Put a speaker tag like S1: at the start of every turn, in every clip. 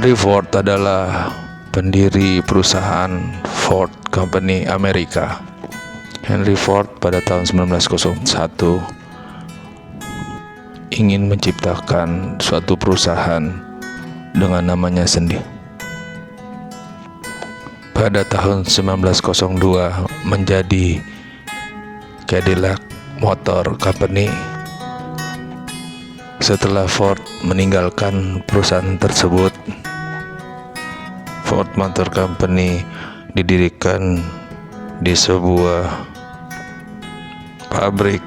S1: Henry Ford adalah pendiri perusahaan Ford Company Amerika. Henry Ford pada tahun 1901 ingin menciptakan suatu perusahaan dengan namanya sendiri. Pada tahun 1902 menjadi Cadillac Motor Company. Setelah Ford meninggalkan perusahaan tersebut, Ford Motor Company didirikan di sebuah pabrik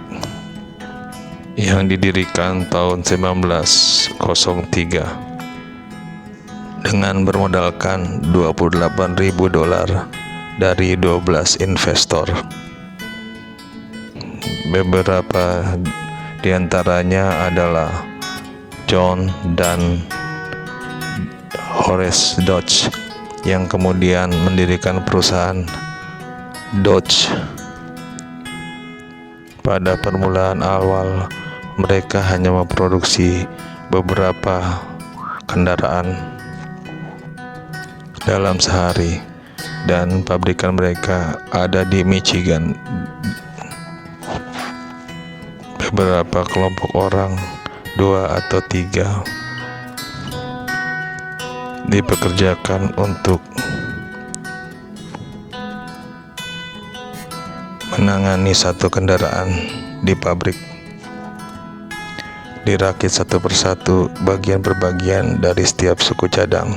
S1: yang didirikan tahun 1903 dengan bermodalkan $28.000 dari 12 investor. Beberapa di antaranya adalah John dan Horace Dodge yang kemudian mendirikan perusahaan Dodge. Pada permulaan awal, mereka hanya memproduksi beberapa kendaraan dalam sehari, dan pabrikan mereka ada di Michigan. Beberapa kelompok orang, 2 atau 3, dipekerjakan untuk menangani satu kendaraan di pabrik. Dirakit satu persatu bagian per bagian dari setiap suku cadang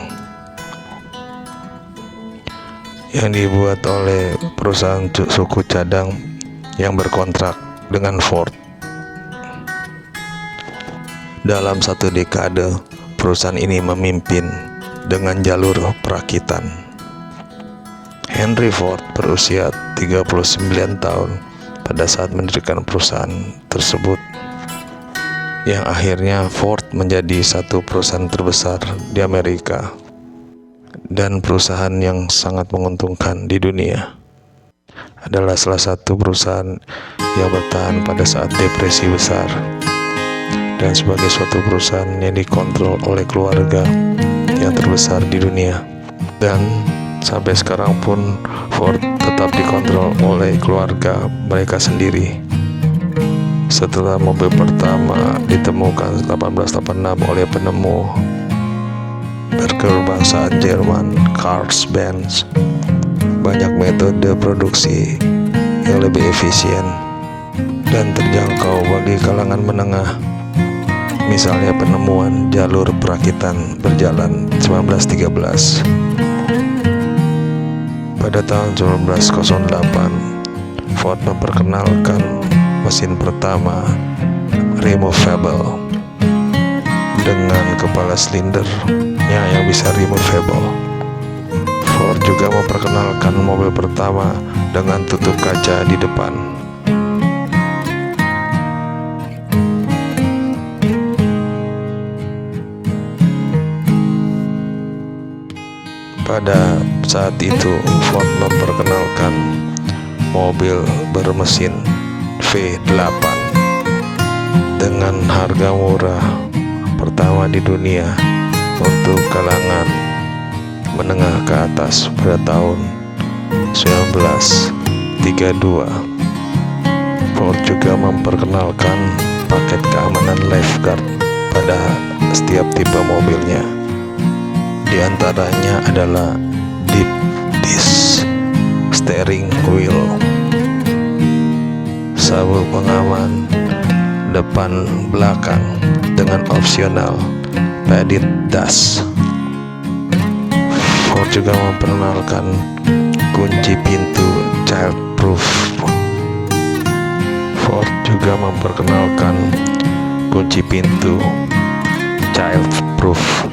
S1: yang dibuat oleh perusahaan suku cadang yang berkontrak dengan Ford. Dalam satu dekade, perusahaan ini memimpin dengan jalur perakitan. Henry Ford berusia 39 tahun pada saat mendirikan perusahaan tersebut, yang akhirnya Ford menjadi satu perusahaan terbesar di Amerika dan perusahaan yang sangat menguntungkan di dunia. Adalah salah satu perusahaan yang bertahan pada saat depresi besar, dan sebagai suatu perusahaan yang dikontrol oleh keluarga yang terbesar di dunia. Dan sampai sekarang pun Ford tetap dikontrol oleh keluarga mereka sendiri. Setelah mobil pertama ditemukan 1886 oleh penemu berkebangsaan Jerman Karl Benz, banyak metode produksi yang lebih efisien dan terjangkau bagi kalangan menengah. Misalnya penemuan jalur perakitan berjalan 1913. Pada tahun 1908, Ford memperkenalkan mesin pertama removable dengan kepala silindernya yang bisa removable. Ford juga memperkenalkan mobil pertama dengan tutup kaca di depan. Pada saat itu, Ford memperkenalkan mobil bermesin V8 dengan harga murah pertama di dunia untuk kalangan menengah ke atas pada tahun 1932. Ford juga memperkenalkan paket keamanan lifeguard pada setiap tipe mobilnya. Di antaranya adalah deep disc steering wheel, sabuk pengaman depan belakang dengan opsional padded dash. Ford juga memperkenalkan kunci pintu childproof. Ford juga memperkenalkan kunci pintu childproof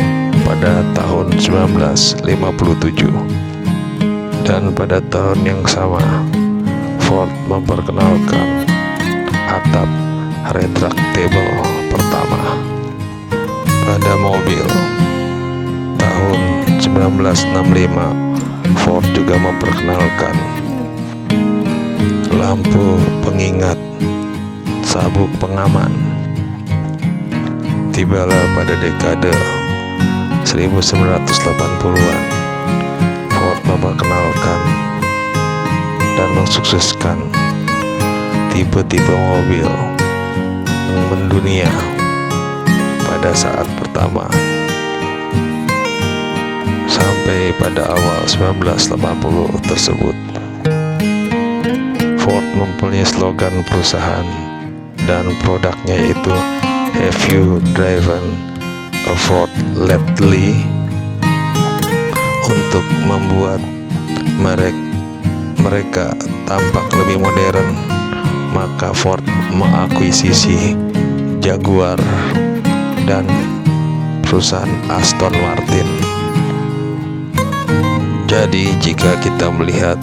S1: pada tahun 1957. Dan pada tahun yang sama, Ford memperkenalkan atap retractable pertama pada mobil. Tahun 1965, Ford juga memperkenalkan lampu pengingat sabuk pengaman. Tibalah pada dekade 1980-an, Ford memperkenalkan dan mensukseskan tipe-tipe mobil yang mendunia pada saat pertama. Sampai pada awal 1980 tersebut, Ford mempunyai slogan perusahaan dan produknya yaitu "Have you driven a Ford lately?" Untuk membuat mereka tampak lebih modern, maka Ford mengakuisisi Jaguar dan perusahaan Aston Martin. Jadi jika kita melihat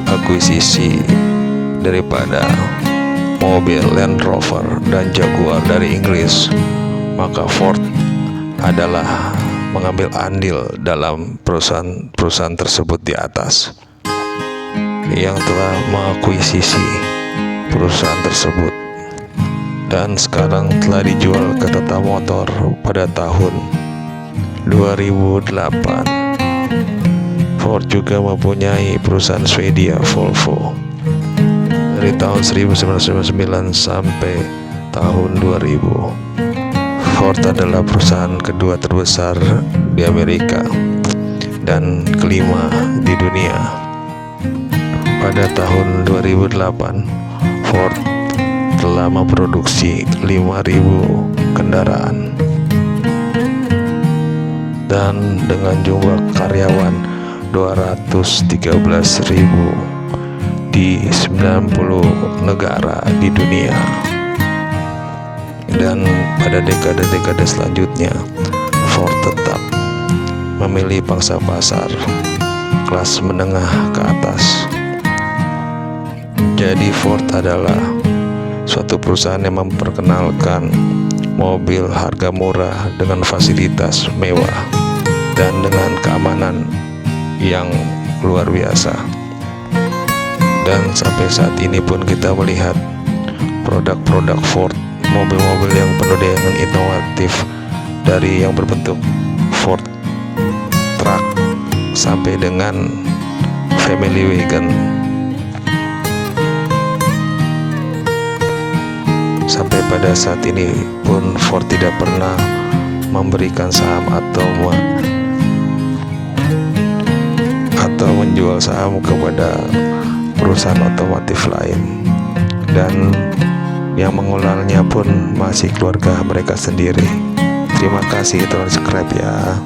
S1: akuisisi daripada mobil Land Rover dan Jaguar dari Inggris, maka Ford adalah mengambil andil dalam perusahaan tersebut di atas yang telah mengakuisisi perusahaan tersebut, dan sekarang telah dijual ke Tata Motor pada tahun 2008. Ford juga mempunyai perusahaan Swedia Volvo dari tahun 1999 sampai tahun 2000. Ford adalah perusahaan kedua terbesar di Amerika dan kelima di dunia. Pada tahun 2008, Ford telah memproduksi 5.000 kendaraan dan dengan jumlah karyawan 213.000 di 90 negara di dunia. Dan pada dekade-dekade selanjutnya, Ford tetap memilih pangsa pasar kelas menengah ke atas. Jadi Ford adalah suatu perusahaan yang memperkenalkan mobil harga murah dengan fasilitas mewah dan dengan keamanan yang luar biasa. Dan sampai saat ini pun kita melihat produk-produk Ford, mobil-mobil yang penuh dengan inovatif, dari yang berbentuk Ford Truck sampai dengan Family Wagon. Sampai pada saat ini pun Ford tidak pernah memberikan saham atau menjual saham kepada perusahaan otomotif lain, dan yang mengelolanya pun masih keluarga mereka sendiri. Terima kasih, subscribe ya.